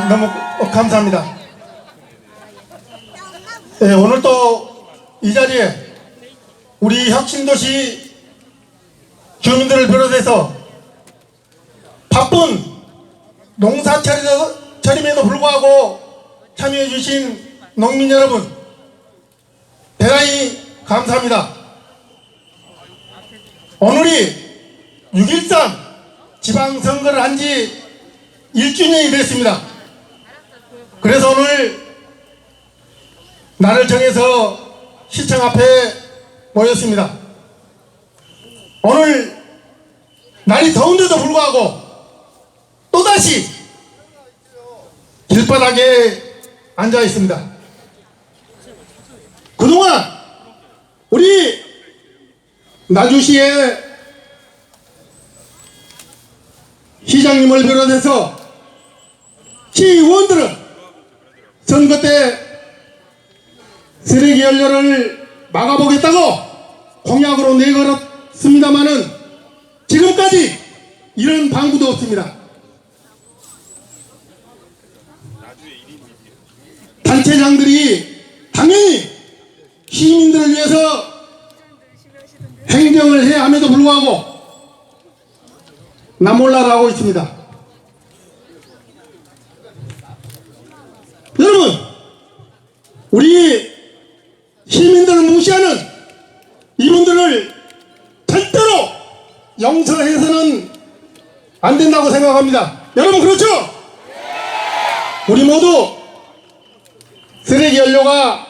너무 감사합니다. 네, 오늘 또 이 자리에 우리 혁신도시 주민들을 비롯해서 바쁜 농사철임에도 불구하고 참여해 주신 농민 여러분 대단히 감사합니다. 오늘이 6.13 지방선거를 한 지 1주년이 됐습니다. 그래서 오늘 날을 정해서 시청 앞에 모였습니다. 오늘 날이 더운데도 불구하고 또다시 길바닥에 앉아 있습니다. 그동안 우리 나주시의 시장님을 비롯해서 시의원들은 선거 때 쓰레기 연료를 막아보겠다고 공약으로 내걸었습니다마는 지금까지 이런 방구도 없습니다. 단체장들이 당연히 시민들을 위해서 행정을 해야 함에도 불구하고 나몰라라 하고 있습니다. 여러분, 우리 시민들을 무시하는 이분들을 절대로 용서해서는 안 된다고 생각합니다. 여러분 그렇죠? 우리 모두 쓰레기 연료가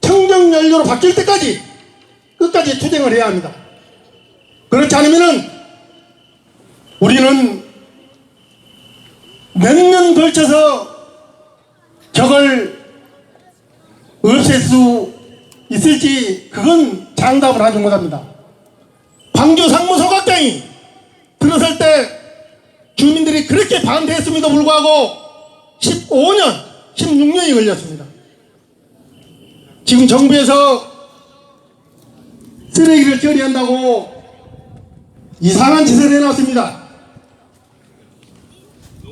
청정 연료로 바뀔 때까지 끝까지 투쟁을 해야 합니다. 그렇지 않으면은 우리는 몇 년 걸쳐서 저걸 없앨 수 있을지 그건 장담을 하지 못합니다. 광주 상무소각장이 들어설 때 주민들이 그렇게 반대했음에도 불구하고 15년, 16년이 걸렸습니다. 지금 정부에서 쓰레기를 처리한다고 이상한 짓을 해놨습니다.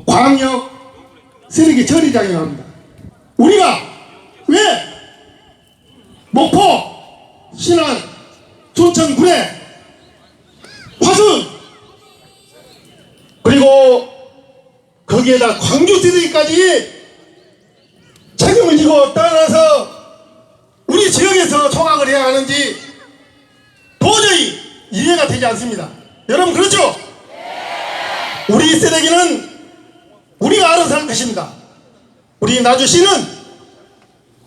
광역 쓰레기 처리장이라고 합니다. 우리가 왜 목포, 신안, 순천, 구례, 화순 그리고 거기에다 광주 쓰레기까지 책임을 지고 떠나서 우리 지역에서 총각을 해야 하는지 도저히 이해가 되지 않습니다. 여러분 그렇죠? 우리 쓰레기는 우리가 알아서 할 것입니다. 우리 나주시는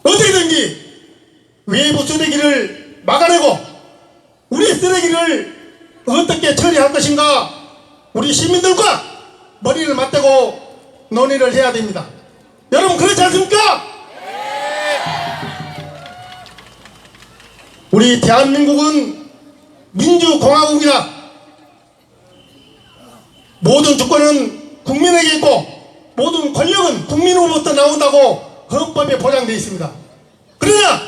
어떻게든지 외부 쓰레기를 막아내고 우리 쓰레기를 어떻게 처리할 것인가 우리 시민들과 머리를 맞대고 논의를 해야 됩니다. 여러분 그렇지 않습니까? 우리 대한민국은 민주공화국이다. 모든 주권은 국민에게 있고 모든 권력은 국민으로부터 나온다고 헌법에 보장되어 있습니다. 그러나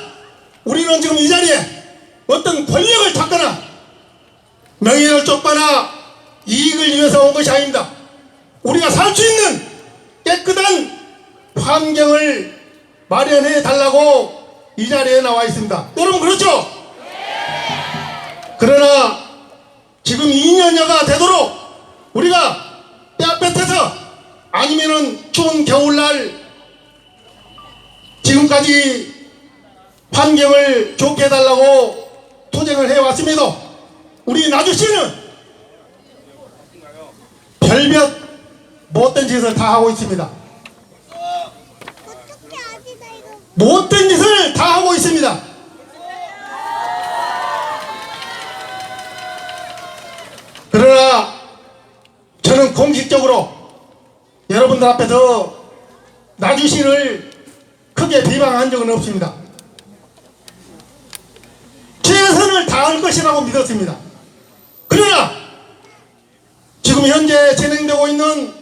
우리는 지금 이 자리에 어떤 권력을 찾거나 명예를 쫓거나 이익을 위해서 온 것이 아닙니다. 우리가 살 수 있는 깨끗한 환경을 마련해 달라고 이 자리에 나와 있습니다. 여러분 그렇죠? 그러나 지금 2년여가 되도록 우리가 뼈아볕에서 아니면은 추운 겨울날 지금까지 환경을 좋게 해달라고 투쟁을 해왔음에도 우리 나주시는 별몇 못된 짓을 다 하고 있습니다. 못된 짓을 다 하고 있습니다. 그러나 저는 공식적으로 여러분들 앞에서 나주시를 크게 비방한 적은 없습니다. 최선을 다할 것이라고 믿었습니다. 그러나 지금 현재 진행되고 있는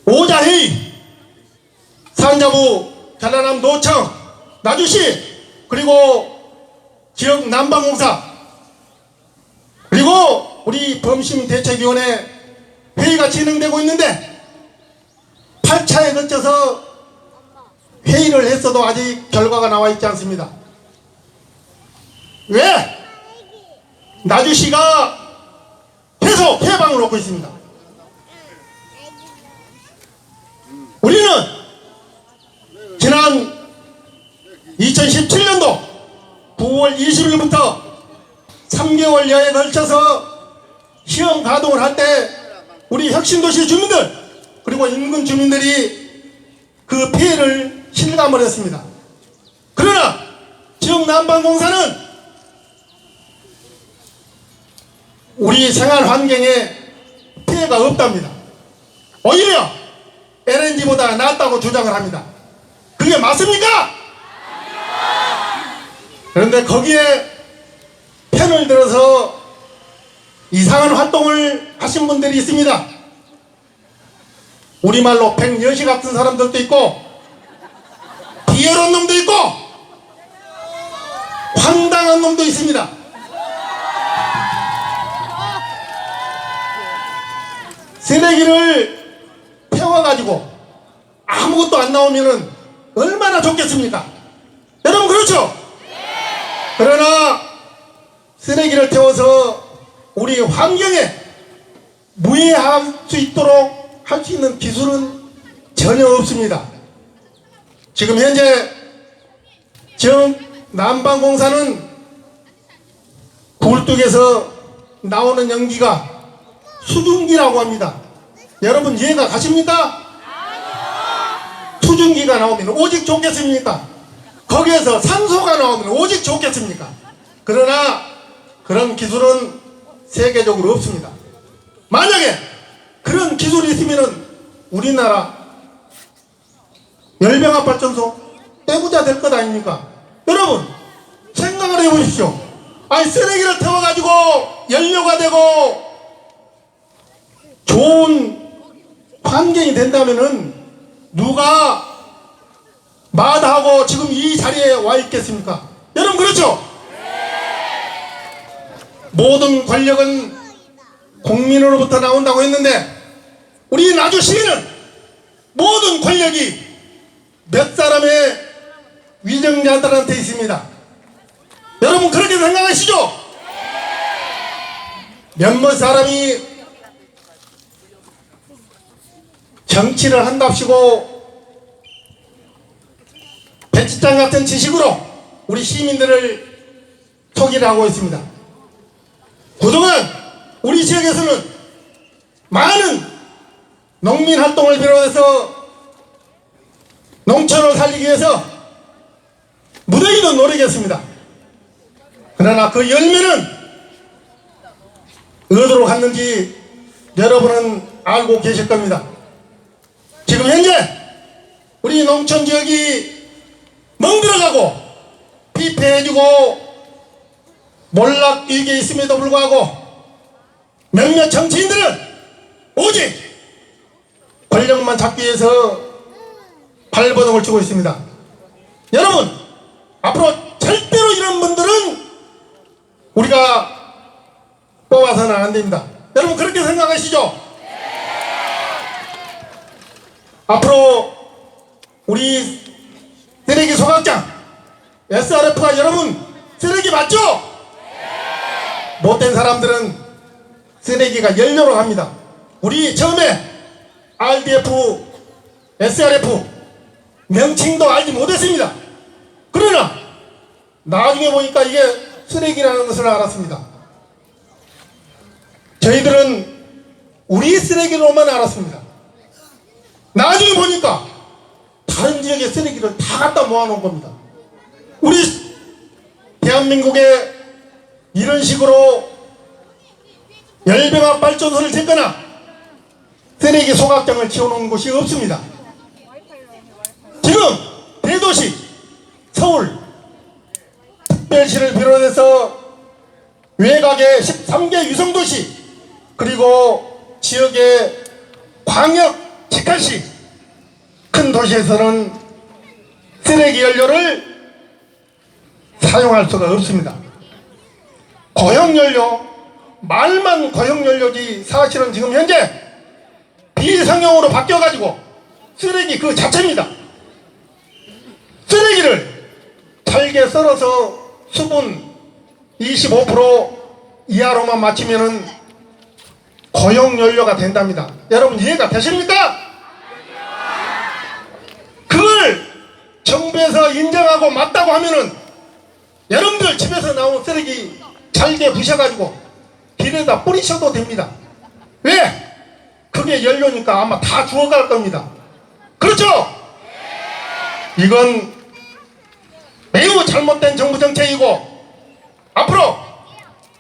오자회의, 산자부, 전라남 노청, 나주시, 그리고 지역 난방공사, 그리고 우리 범심대책위원회 회의가 진행되고 있는데 8차에 걸쳐서 회의를 했어도 아직 결과가 나와 있지 않습니다. 왜? 나주시가 계속 해방을 놓고 있습니다. 우리는 지난 2017년도 9월 20일부터 3개월여에 걸쳐서 시험 가동을 할 때 우리 혁신도시 주민들 그리고 인근 주민들이 그 피해를 실감을 했습니다. 그러나 지역난방공사는 우리 생활 환경에 피해가 없답니다. 오히려 LNG보다 낫다고 주장을 합니다. 그게 맞습니까? 그런데 거기에 편을 들어서 이상한 활동을 하신 분들이 있습니다. 우리말로 백여시 같은 사람들도 있고 비열한 놈도 있고 황당한 놈도 있습니다. 쓰레기를 태워가지고 아무것도 안 나오면 얼마나 좋겠습니까? 여러분 그렇죠? 그러나 쓰레기를 태워서 우리 환경에 무해할 수 있도록 할 수 있는 기술은 전혀 없습니다. 지금 현재 지역 난방공사는 굴뚝에서 나오는 연기가 수증기라고 합니다. 여러분 이해가 가십니까? 수증기가 나오면 오직 좋겠습니까? 거기에서 산소가 나오면 오직 좋겠습니까? 그러나 그런 기술은 세계적으로 없습니다. 만약에 그런 기술이 있으면 우리나라 열병합발전소 떼부자 될 것 아닙니까? 여러분 생각을 해보십시오. 아니 쓰레기를 태워가지고 연료가 되고 좋은 환경이 된다면은 누가 마다하고 지금 이 자리에 와 있겠습니까? 여러분 그렇죠? 모든 권력은 국민으로부터 나온다고 했는데 우리 나주시는 모든 권력이 몇 사람의 위정자들한테 있습니다. 여러분 그렇게 생각하시죠? 몇몇 사람이 정치를 한답시고 배치장 같은 지식으로 우리 시민들을 소개를 하고 있습니다. 그동안 우리 지역에서는 많은 농민 활동을 비롯해서 농촌을 살리기 위해서 무더기도 노력했습니다. 그러나 그 열매는 어디로 갔는지 여러분은 알고 계실 겁니다. 지금 현재 우리 농촌 지역이 멍들어가고 피폐해지고 몰락 위기에 있음에도 불구하고 몇몇 정치인들은 오직 권력만 잡기 위해서 발버둥을 치고 있습니다. 여러분 앞으로 절대로 이런 분들은 우리가 뽑아서는 안 됩니다. 여러분 그렇게 생각하시죠? 앞으로 우리 쓰레기 소각장 SRF가 여러분 쓰레기 맞죠? 못된 사람들은 쓰레기가 연료로 갑니다. 우리 처음에 RDF, SRF 명칭도 알지 못했습니다. 그러나 나중에 보니까 이게 쓰레기라는 것을 알았습니다. 저희들은 우리 쓰레기로만 알았습니다. 나중에 보니까 다른 지역의 쓰레기를 다 갖다 모아놓은 겁니다. 우리 대한민국에 이런 식으로 열병합 발전소를 짓거나 쓰레기 소각장을 지어놓은 곳이 없습니다. 지금 대도시 서울 특별시를 비롯해서 외곽의 13개 위성도시 그리고 지역의 광역 직할시 큰 도시에서는 쓰레기 연료를 사용할 수가 없습니다. 고용연료, 말만 고용연료지 사실은 지금 현재 비상용으로 바뀌어가지고 쓰레기 그 자체입니다. 쓰레기를 잘게 썰어서 수분 25% 이하로만 맞추면은 고용연료가 된답니다. 여러분 이해가 되십니까? 그걸 정부에서 인정하고 맞다고 하면은 여러분들 집에서 나온 쓰레기 잘게 부셔가지고 길에다 뿌리셔도 됩니다. 왜? 그게 연료니까 아마 다 죽어갈 겁니다. 그렇죠? 이건 매우 잘못된 정부 정책이고 앞으로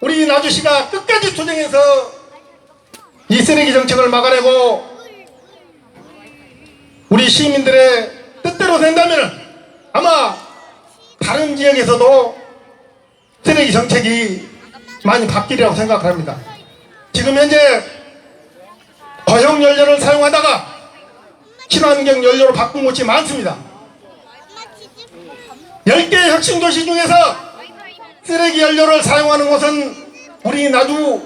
우리 나주시가 끝까지 투쟁해서 이 쓰레기 정책을 막아내고 우리 시민들의 뜻대로 된다면 아마 다른 지역에서도 쓰레기 정책이 많이 바뀌리라고 생각합니다. 지금 현재 고형연료를 사용하다가 친환경 연료로 바꾼 곳이 많습니다. 10개 혁신도시 중에서 쓰레기 연료를 사용하는 곳은 우리 나주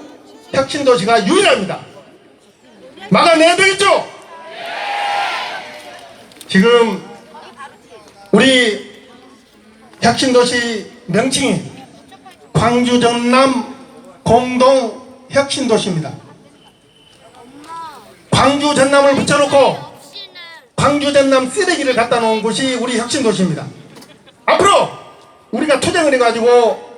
혁신도시가 유일합니다. 막아내야 되겠죠? 지금 우리 혁신도시 명칭이 광주 전남 공동 혁신도시입니다. 광주 전남을 붙여놓고 광주 전남 쓰레기를 갖다 놓은 곳이 우리 혁신도시입니다. 앞으로 우리가 투쟁을 해가지고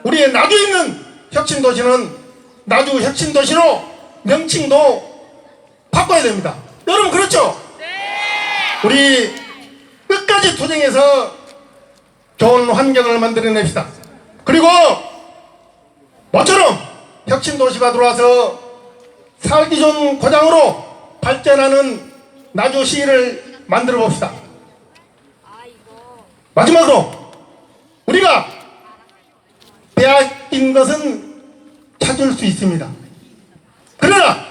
우리의 나주에 있는 혁신도시는 나주 혁신도시로 명칭도 바꿔야 됩니다. 여러분 그렇죠? 우리 끝까지 투쟁해서 좋은 환경을 만들어냅시다. 그리고 모처럼 혁신도시가 들어와서 살기 좋은 고장으로 발전하는 나주시를 만들어 봅시다. 마지막으로 우리가 빼앗긴 것은 찾을 수 있습니다. 그러나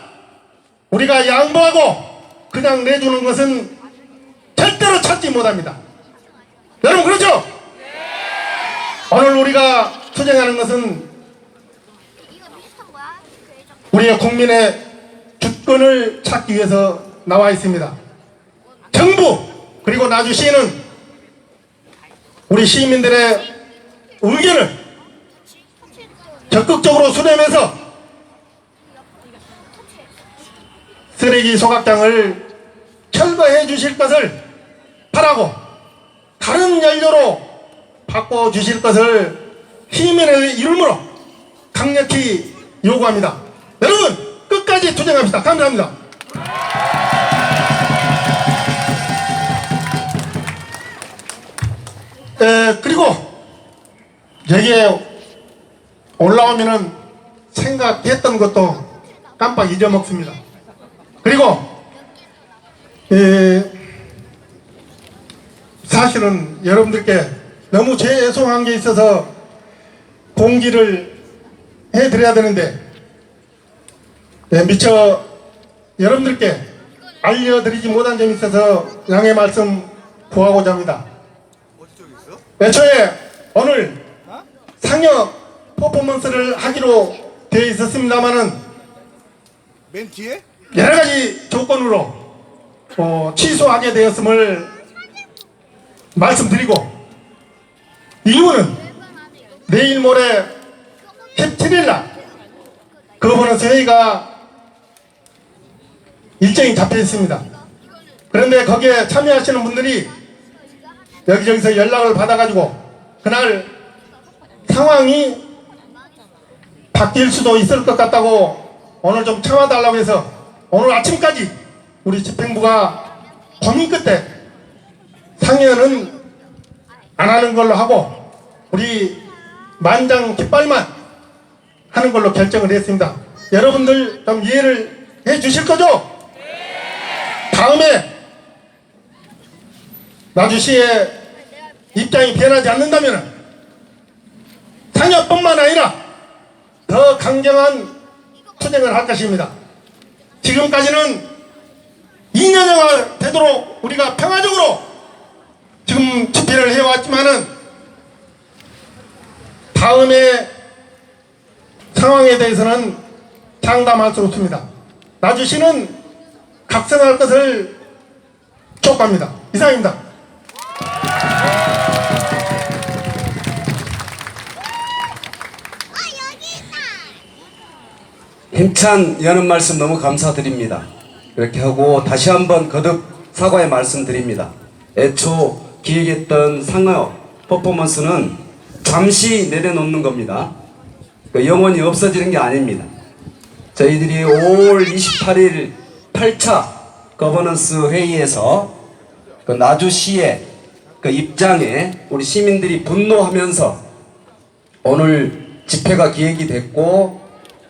우리가 양보하고 그냥 내주는 것은 절대로 찾지 못합니다. 여러분 그렇죠? 오늘 우리가 투쟁하는 것은 우리의 국민의 주권을 찾기 위해서 나와 있습니다. 정부 그리고 나주시는 우리 시민들의 의견을 적극적으로 수렴해서 쓰레기 소각장을 철거해 주실 것을 바라고 다른 연료로 바꿔주실 것을 시민의 이름으로 강력히 요구합니다. 여러분 끝까지 투쟁합시다. 감사합니다. 그리고 여기에 올라오면은 생각했던 것도 깜빡 잊어먹습니다. 그리고 사실은 여러분들께 너무 죄송한 게 있어서 공지를 해드려야 되는데 미처 여러분들께 알려드리지 못한 점이 있어서 양해 말씀 구하고자 합니다. 애초에 오늘 상여 퍼포먼스를 하기로 되어 있었습니다마는 맨 뒤에? 여러가지 조건으로 취소하게 되었음을 말씀드리고 이유는 내일 모레 17일날 거버넌스 회의가 일정이 잡혀 있습니다. 그런데 거기에 참여하시는 분들이 여기저기서 연락을 받아가지고 그날 상황이 바뀔 수도 있을 것 같다고 오늘 좀 참아달라고 해서 오늘 아침까지 우리 집행부가 고민 끝에 상여는 안 하는 걸로 하고 우리 만장 깃발만 하는 걸로 결정을 했습니다. 여러분들 좀 이해를 해 주실 거죠? 다음에 나주시의 입장이 변하지 않는다면 상여뿐만 아니라 더 강경한 투쟁을 할 것입니다. 지금까지는 2년여가 되도록 우리가 평화적으로 지금 집회를 해왔지만은 다음에 상황에 대해서는 장담할 수 없습니다. 나주시는 각성할 것을 촉구합니다. 이상입니다. 힘찬 여는 말씀 너무 감사드립니다. 이렇게 하고 다시 한번 거듭 사과의 말씀 드립니다. 애초 기획했던 상어 퍼포먼스는 잠시 내려놓는 겁니다. 영원히 없어지는 게 아닙니다. 저희들이 5월 28일 8차 거버넌스 회의에서 그 나주시의 그 입장에 우리 시민들이 분노하면서 오늘 집회가 기획이 됐고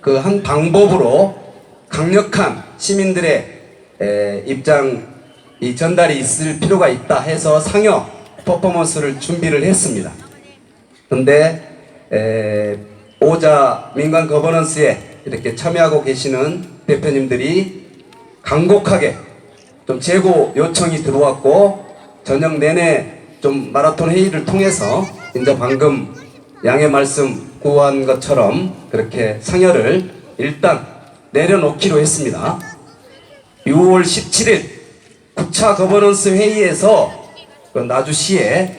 그 한 방법으로 강력한 시민들의 입장이 전달이 있을 필요가 있다 해서 상여 퍼포먼스를 준비를 했습니다. 그런데 오자 민간 거버넌스에 이렇게 참여하고 계시는 대표님들이 간곡하게 좀 재고 요청이 들어왔고 저녁 내내 좀 마라톤 회의를 통해서 이제 방금 양해 말씀 구한 것처럼 그렇게 상여를 일단 내려놓기로 했습니다. 6월 17일 9차 거버넌스 회의에서 그 나주시의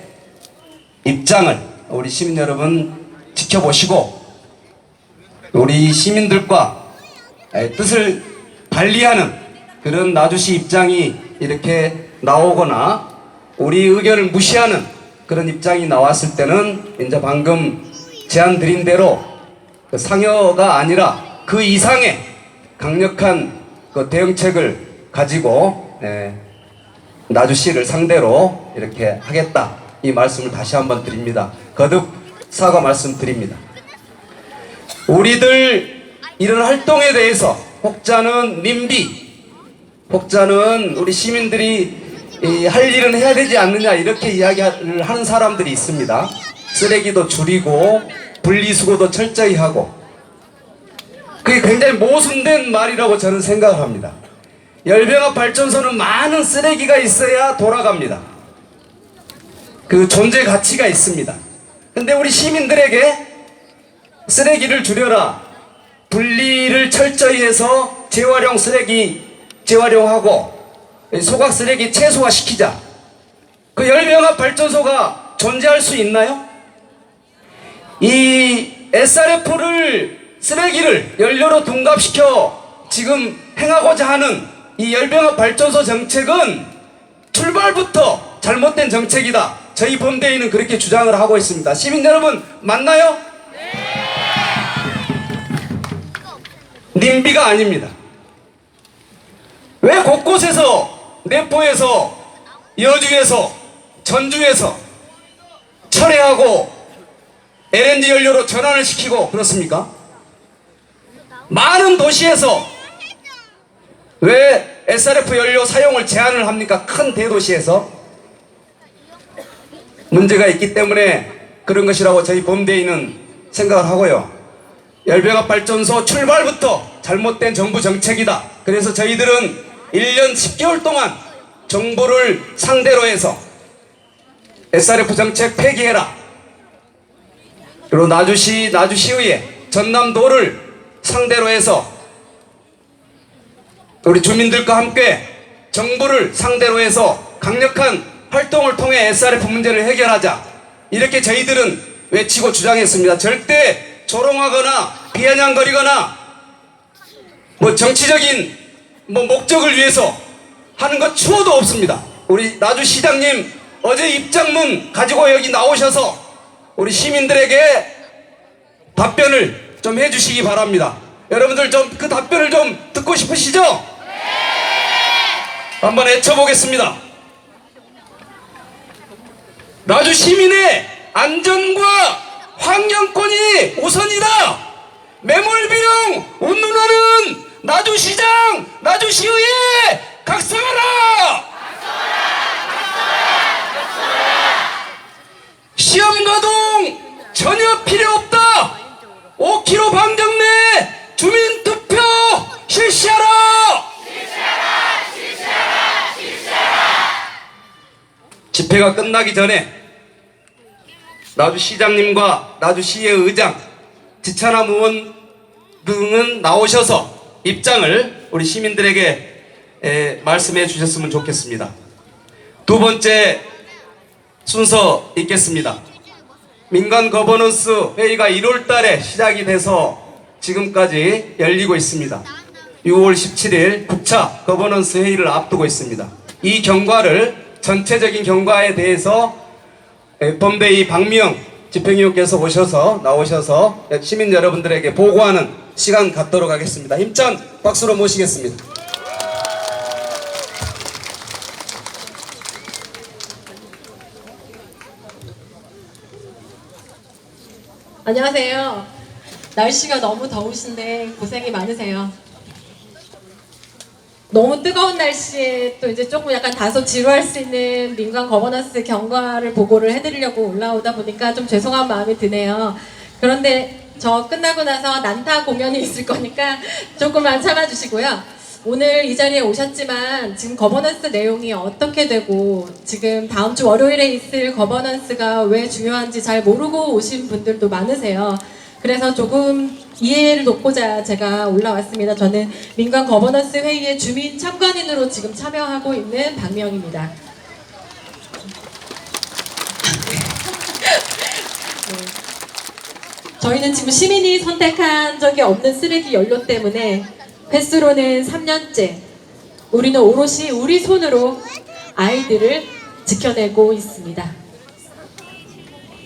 입장을 우리 시민 여러분 지켜보시고 우리 시민들과 뜻을 달리하는 그런 나주시 입장이 이렇게 나오거나 우리 의견을 무시하는 그런 입장이 나왔을 때는 이제 방금 제안 드린 대로 그 상여가 아니라 그 이상의 강력한 그 대응책을 가지고 나주시를 상대로 이렇게 하겠다 이 말씀을 다시 한번 드립니다. 거듭 사과 말씀드립니다. 우리들 이런 활동에 대해서 혹자는 님비, 혹자는 우리 시민들이 할 일은 해야 되지 않느냐 이렇게 이야기를 하는 사람들이 있습니다. 쓰레기도 줄이고 분리수거도 철저히 하고 그게 굉장히 모순된 말이라고 저는 생각을 합니다. 열병합 발전소는 많은 쓰레기가 있어야 돌아갑니다. 그 존재 가치가 있습니다. 근데 우리 시민들에게 쓰레기를 줄여라, 분리를 철저히 해서 재활용 쓰레기 재활용하고 소각 쓰레기 최소화시키자. 그 열병합 발전소가 존재할 수 있나요? 이 SRF를 쓰레기를 연료로 둔갑시켜 지금 행하고자 하는 이 열병합 발전소 정책은 출발부터 잘못된 정책이다. 저희 본대의는 그렇게 주장을 하고 있습니다. 시민 여러분 맞나요? 님비가 아닙니다. 왜 곳곳에서 내포에서 여주에서 전주에서 철회하고 LNG 연료로 전환을 시키고 그렇습니까? 많은 도시에서 왜 SRF 연료 사용을 제한을 합니까? 큰 대도시에서 문제가 있기 때문에 그런 것이라고 저희 본대의는 생각을 하고요. 열병합 발전소 출발부터 잘못된 정부 정책이다. 그래서 저희들은 1년 10개월 동안 정부를 상대로 해서 SRF 정책 폐기해라. 그리고 나주시, 나주시의회, 전남도를 상대로 해서 우리 주민들과 함께 정부를 상대로 해서 강력한 활동을 통해 SRF 문제를 해결하자. 이렇게 저희들은 외치고 주장했습니다. 절대 조롱하거나 비아냥거리거나 정치적인 목적을 위해서 하는 것 추호도 없습니다. 우리 나주시장님 어제 입장문 가지고 여기 나오셔서 우리 시민들에게 답변을 좀 해주시기 바랍니다. 여러분들 좀 그 답변을 좀 듣고 싶으시죠? 네! 한번 외쳐보겠습니다. 나주 시민의 안전과 환경권이 우선이다. 매몰 비용 운운하는 나주시장, 나주시의회 각성하라. 시험 가동 전혀 필요 없다. 5km 반경 내 주민 투표 실시하라. 집회가 끝나기 전에 나주시장님과 나주시의 의장, 지찬함 의원 등은 나오셔서 입장을 우리 시민들에게 말씀해 주셨으면 좋겠습니다. 두 번째 순서 있겠습니다. 민간 거버넌스 회의가 1월 달에 시작이 돼서 지금까지 열리고 있습니다. 6월 17일 9차 거버넌스 회의를 앞두고 있습니다. 이 경과를 전체적인 경과에 대해서 범베이 박미영 집행위원께서 나오셔서 시민 여러분들에게 보고하는 시간 갖도록 하겠습니다. 힘찬 박수로 모시겠습니다. 안녕하세요. 날씨가 너무 더우신데 고생이 많으세요. 너무 뜨거운 날씨에 또 이제 조금 약간 다소 지루할 수 있는 민간 거버넌스 경과를 보고를 해드리려고 올라오다 보니까 좀 죄송한 마음이 드네요. 그런데 저 끝나고 나서 난타 공연이 있을 거니까 조금만 참아주시고요. 오늘 이 자리에 오셨지만 지금 거버넌스 내용이 어떻게 되고 지금 다음 주 월요일에 있을 거버넌스가 왜 중요한지 잘 모르고 오신 분들도 많으세요. 그래서 조금 이해를 돕고자 제가 올라왔습니다. 저는 민간 거버넌스 회의의 주민 참관인으로 지금 참여하고 있는 박미영입니다. 저희는 지금 시민이 선택한 적이 없는 쓰레기 연료 때문에 횟수로는 3년째 우리는 오롯이 우리 손으로 아이들을 지켜내고 있습니다.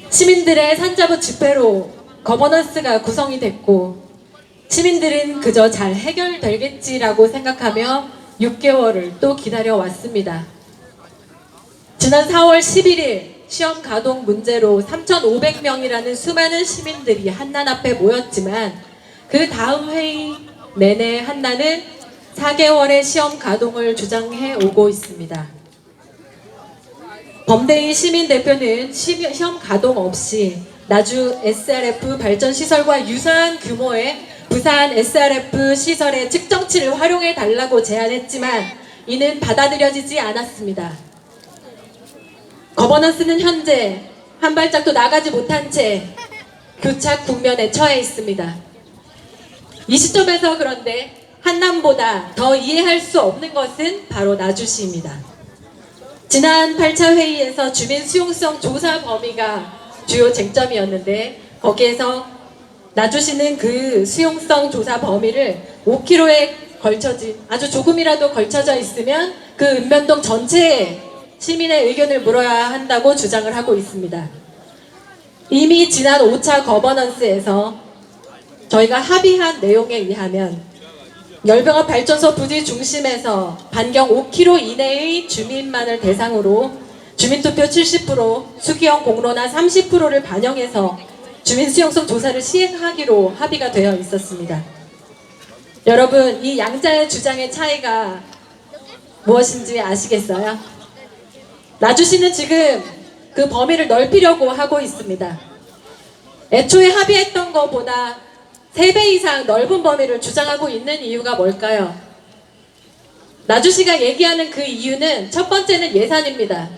시민들의 산자부 집회로 거버넌스가 구성이 됐고 시민들은 그저 잘 해결되겠지라고 생각하며 6개월을 또 기다려왔습니다. 지난 4월 11일 시험 가동 문제로 3,500명이라는 수많은 시민들이 한난 앞에 모였지만 그 다음 회의 내내 한나는 4개월의 시험 가동을 주장해 오고 있습니다. 범대희 시민대표는 시험 가동 없이 나주 SRF 발전시설과 유사한 규모의 부산 SRF 시설의 측정치를 활용해 달라고 제안했지만 이는 받아들여지지 않았습니다. 거버넌스는 현재 한 발짝도 나가지 못한 채 교착 국면에 처해 있습니다. 이 시점에서 그런데 한남보다 더 이해할 수 없는 것은 바로 나주시입니다. 지난 8차 회의에서 주민 수용성 조사 범위가 주요 쟁점이었는데 거기에서 나주시는 그 수용성 조사 범위를 5km에 걸쳐진 아주 조금이라도 걸쳐져 있으면 그 읍면동 전체에 시민의 의견을 물어야 한다고 주장을 하고 있습니다. 이미 지난 5차 거버넌스에서 저희가 합의한 내용에 의하면 열병합 발전소 부지 중심에서 반경 5km 이내의 주민만을 대상으로 주민투표 70%, 수기형 공론화 30%를 반영해서 주민 수용성 조사를 시행하기로 합의가 되어 있었습니다. 여러분, 이 양자의 주장의 차이가 무엇인지 아시겠어요? 나주시는 지금 그 범위를 넓히려고 하고 있습니다. 애초에 합의했던 것보다 3배 이상 넓은 범위를 주장하고 있는 이유가 뭘까요? 나주시가 얘기하는 그 이유는 첫 번째는 예산입니다.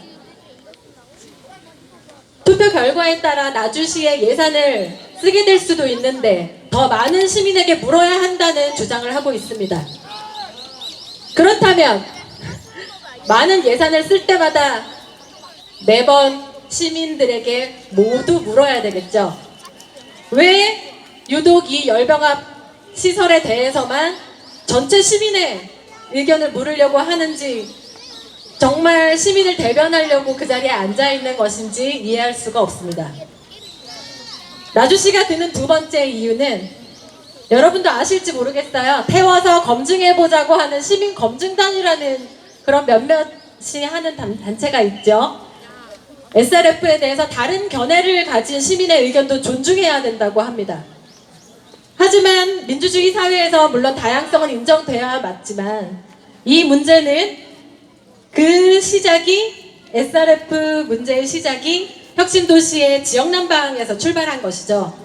투표 결과에 따라 나주시의 예산을 쓰게 될 수도 있는데 더 많은 시민에게 물어야 한다는 주장을 하고 있습니다. 그렇다면 많은 예산을 쓸 때마다 매번 시민들에게 모두 물어야 되겠죠. 왜 유독 이 열병합 시설에 대해서만 전체 시민의 의견을 물으려고 하는지 정말 시민을 대변하려고 그 자리에 앉아있는 것인지 이해할 수가 없습니다. 나주시가 드는 두 번째 이유는 여러분도 아실지 모르겠어요. 태워서 검증해보자고 하는 시민검증단이라는 그런 몇몇이 하는 단체가 있죠. SRF에 대해서 다른 견해를 가진 시민의 의견도 존중해야 된다고 합니다. 하지만 민주주의 사회에서 물론 다양성은 인정돼야 맞지만 이 문제는 그 시작이 SRF 문제의 시작이 혁신도시의 지역난방에서 출발한 것이죠.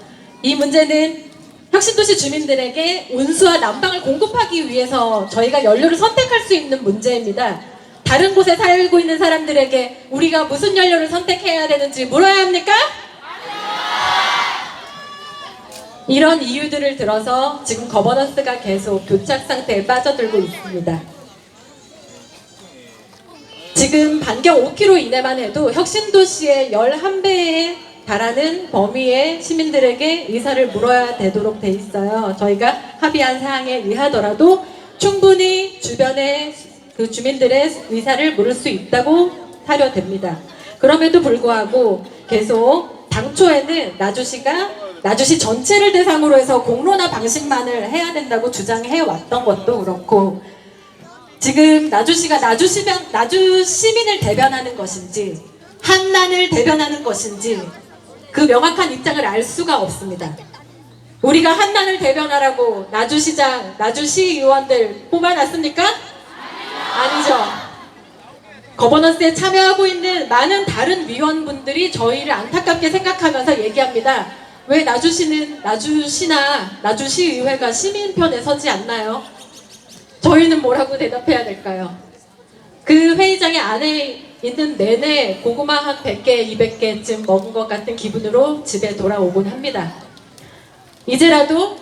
이 문제는 혁신도시 주민들에게 온수와 난방을 공급하기 위해서 저희가 연료를 선택할 수 있는 문제입니다. 다른 곳에 살고 있는 사람들에게 우리가 무슨 연료를 선택해야 되는지 물어야 합니까? 이런 이유들을 들어서 지금 거버넌스가 계속 교착 상태에 빠져들고 있습니다. 지금 반경 5km 이내만 해도 혁신도시의 11배에 달하는 범위의 시민들에게 의사를 물어야 되도록 돼 있어요. 저희가 합의한 사항에 의하더라도 충분히 주변의 그 주민들의 의사를 물을 수 있다고 사료됩니다. 그럼에도 불구하고 계속 당초에는 나주시 전체를 대상으로 해서 공론화 방식만을 해야 된다고 주장해 왔던 것도 그렇고, 지금 나주시가 나주 시민을 대변하는 것인지 한난을 대변하는 것인지 그 명확한 입장을 알 수가 없습니다. 우리가 한난을 대변하라고 나주시장, 나주시의원들 뽑아놨습니까? 아니죠. 거버넌스에 참여하고 있는 많은 다른 위원분들이 저희를 안타깝게 생각하면서 얘기합니다. 왜 나주시나 나주시의회가 시민 편에 서지 않나요? 저희는 뭐라고 대답해야 될까요? 그 회의장의 안에 있는 내내 고구마 한 100개, 200개쯤 먹은 것 같은 기분으로 집에 돌아오곤 합니다. 이제라도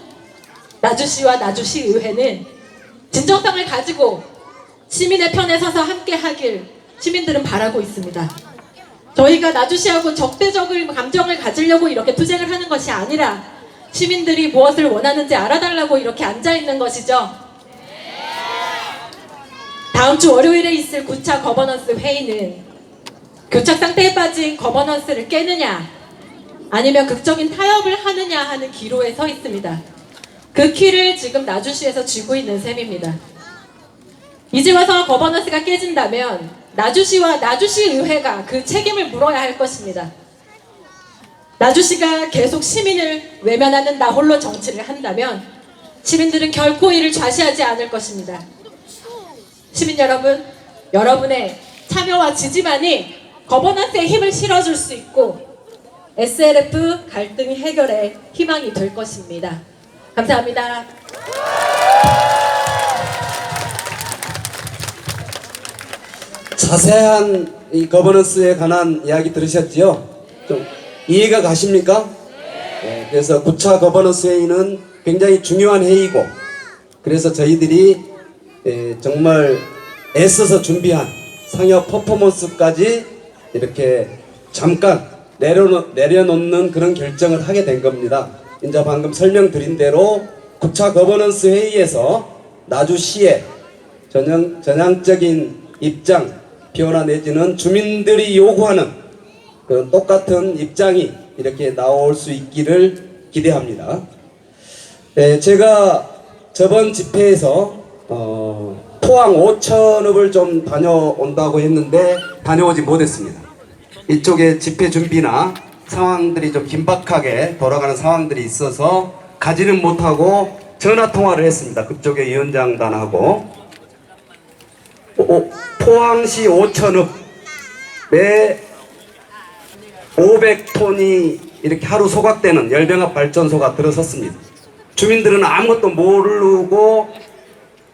나주시와 나주시의회는 진정성을 가지고 시민의 편에 서서 함께 하길 시민들은 바라고 있습니다. 저희가 나주시하고 적대적인 감정을 가지려고 이렇게 투쟁을 하는 것이 아니라 시민들이 무엇을 원하는지 알아달라고 이렇게 앉아있는 것이죠. 다음 주 월요일에 있을 9차 거버넌스 회의는 교착 상태에 빠진 거버넌스를 깨느냐 아니면 극적인 타협을 하느냐 하는 기로에 서 있습니다. 그 키를 지금 나주시에서 쥐고 있는 셈입니다. 이제 와서 거버넌스가 깨진다면 나주시와 나주시의회가 그 책임을 물어야 할 것입니다. 나주시가 계속 시민을 외면하는 나홀로 정치를 한다면 시민들은 결코 이를 좌시하지 않을 것입니다. 시민 여러분, 여러분의 참여와 지지만이 거버넌스에 힘을 실어줄 수 있고 SLF 갈등 해결의 희망이 될 것입니다. 감사합니다. 자세한 이 거버넌스에 관한 이야기 들으셨지요? 좀 이해가 가십니까? 네, 그래서 9차 거버넌스 회의는 굉장히 중요한 회의고, 그래서 저희들이 정말 애써서 준비한 상여 퍼포먼스까지 이렇게 잠깐 내려놓는 그런 결정을 하게 된 겁니다. 이제 방금 설명드린 대로 9차 거버넌스 회의에서 나주시의 전향적인 입장, 변화 내지는 주민들이 요구하는 그 똑같은 입장이 이렇게 나올 수 있기를 기대합니다. 제가 저번 집회에서 포항 오천읍을 좀 다녀온다고 했는데 다녀오지 못했습니다. 이쪽에 집회 준비나 상황들이 좀 긴박하게 돌아가는 상황들이 있어서 가지는 못하고 전화 통화를 했습니다. 그쪽의 위원장단하고. 포항시 오천읍에 500톤이 이렇게 하루 소각되는 열병합 발전소가 들어섰습니다. 주민들은 아무것도 모르고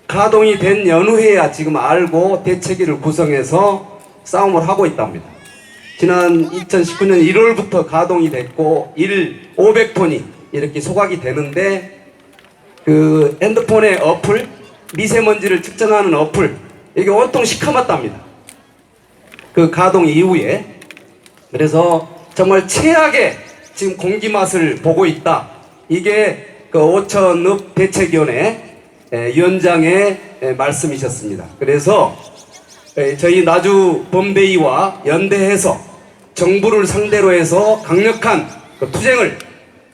가동이 된 연후에야 지금 알고 대책위를 구성해서 싸움을 하고 있답니다. 지난 2019년 1월부터 가동이 됐고 500톤이 이렇게 소각이 되는데 그 핸드폰의 어플, 미세먼지를 측정하는 어플, 이게 온통 시커멓답니다. 그 가동 이후에. 그래서 정말 최악의 지금 공기 맛을 보고 있다. 이게 그 오천읍 대책위원회 위원장의 말씀이셨습니다. 그래서 저희 나주 범대위와 연대해서 정부를 상대로 해서 강력한 그 투쟁을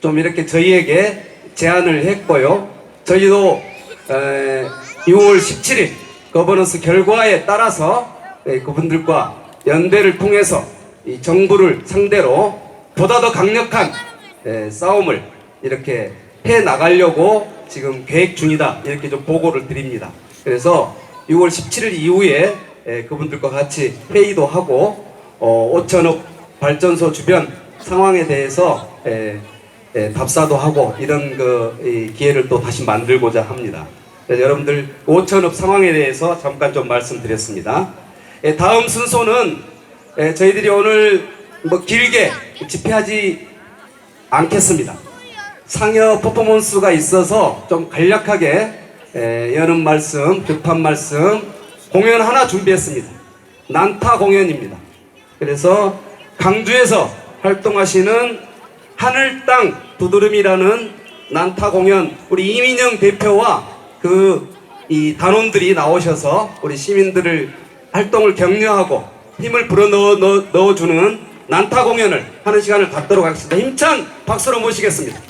좀 이렇게 저희에게 제안을 했고요. 저희도 6월 17일 거버넌스 결과에 따라서 그분들과 연대를 통해서 이 정부를 상대로 보다 더 강력한 싸움을 이렇게 해 나가려고 지금 계획 중이다, 이렇게 좀 보고를 드립니다. 그래서 6월 17일 이후에 그분들과 같이 회의도 하고 오천읍 발전소 주변 상황에 대해서 답사도 하고 이런 그 기회를 또 다시 만들고자 합니다. 그래서 여러분들 오천읍 상황에 대해서 잠깐 좀 말씀드렸습니다. 다음 순서는 저희들이 오늘 뭐 길게 집회하지 않겠습니다. 상여 퍼포먼스가 있어서 좀 간략하게 여는 말씀, 급한 말씀, 공연 하나 준비했습니다. 난타 공연입니다. 그래서 강주에서 활동하시는 하늘 땅 두드름이라는 난타 공연, 우리 이민영 대표와 이 단원들이 나오셔서 우리 시민들을 활동을 격려하고 힘을 불어넣어주는 난타 공연을 하는 시간을 갖도록 하겠습니다. 힘찬 박수로 모시겠습니다.